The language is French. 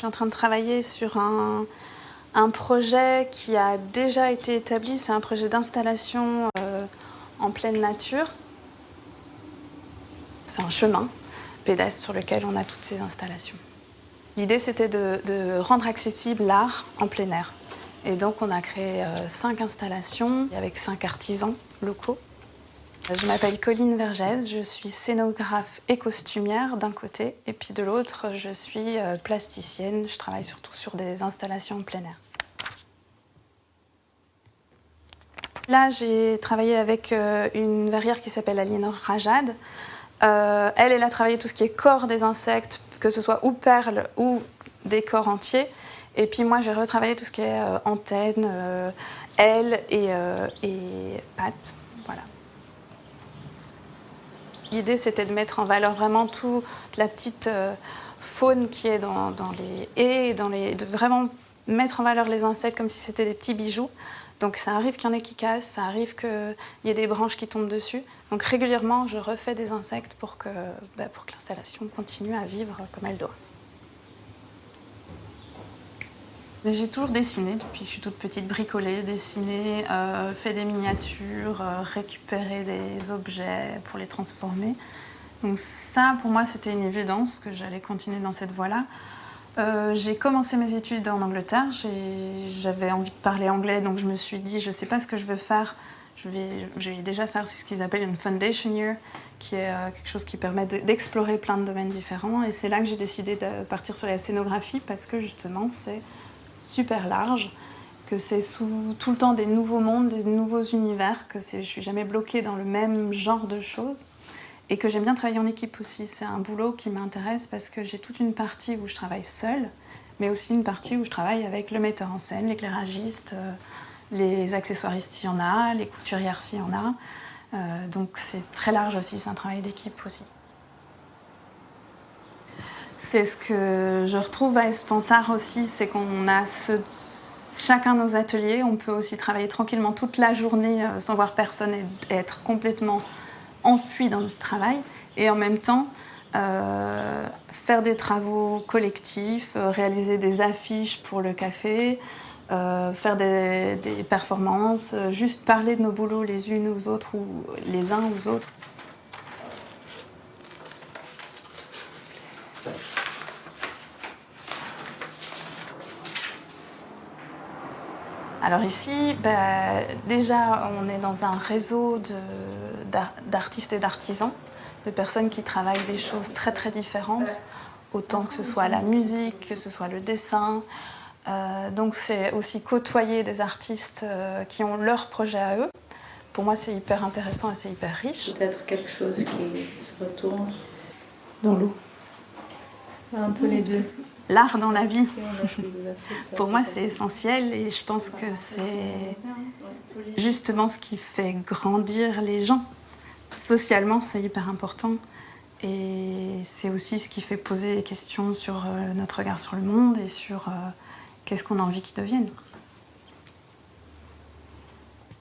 suis en train de travailler sur un projet qui a déjà été établi. C'est un projet d'installation en pleine nature. C'est un chemin pédestre sur lequel on a toutes ces installations. L'idée, c'était de rendre accessible l'art en plein air. Et donc, on a créé 5 installations avec 5 artisans locaux. Je m'appelle Colline Vergès, je suis scénographe et costumière d'un côté, et puis de l'autre, je suis plasticienne. Je travaille surtout sur des installations en plein air. Là, j'ai travaillé avec une verrière qui s'appelle Aliénor Rajad. Elle a travaillé tout ce qui est corps des insectes, que ce soit ou perles ou des corps entiers. Et puis moi, j'ai retravaillé tout ce qui est antennes, ailes et pattes. Voilà. L'idée, c'était de mettre en valeur vraiment toute la petite faune qui est dans les haies, de vraiment mettre en valeur les insectes comme si c'était des petits bijoux. Donc ça arrive qu'il y en ait qui cassent, ça arrive qu'il y ait des branches qui tombent dessus. Donc régulièrement, je refais des insectes pour que l'installation continue à vivre comme elle doit. J'ai toujours dessiné depuis que je suis toute petite, bricolé, dessiné, fait des miniatures, récupéré des objets pour les transformer. Donc ça, pour moi, c'était une évidence que j'allais continuer dans cette voie-là. J'ai commencé mes études en Angleterre, j'avais envie de parler anglais, donc je me suis dit, je ne sais pas ce que je veux faire. Je vais déjà faire ce qu'ils appellent une foundation year, qui est quelque chose qui permet d'explorer plein de domaines différents. Et c'est là que j'ai décidé de partir sur la scénographie, parce que justement, c'est super large, que c'est tout le temps des nouveaux mondes, des nouveaux univers, que je ne suis jamais bloquée dans le même genre de choses. Et que j'aime bien travailler en équipe aussi. C'est un boulot qui m'intéresse parce que j'ai toute une partie où je travaille seule, mais aussi une partie où je travaille avec le metteur en scène, l'éclairagiste, les accessoiristes s'il y en a, les couturières s'il y en a. Donc c'est très large aussi, c'est un travail d'équipe aussi. C'est ce que je retrouve à Espantard aussi, c'est qu'on a chacun nos ateliers, on peut aussi travailler tranquillement toute la journée sans voir personne et être complètement enfui dans notre travail, et en même temps faire des travaux collectifs, réaliser des affiches pour le café, faire des performances, juste parler de nos boulots les unes aux autres ou les uns aux autres. Alors ici, déjà, on est dans un réseau d'artistes et d'artisans, de personnes qui travaillent des choses très très différentes, autant que ce soit la musique, que ce soit le dessin. Donc c'est aussi côtoyer des artistes qui ont leur projet à eux. Pour moi, c'est hyper intéressant et c'est hyper riche. Peut-être quelque chose qui se retourne dans l'eau. Un peu les deux. L'art dans la vie, pour moi c'est essentiel et je pense que c'est justement ce qui fait grandir les gens. Socialement c'est hyper important et c'est aussi ce qui fait poser des questions sur notre regard sur le monde et sur qu'est-ce qu'on a envie qu'ils deviennent.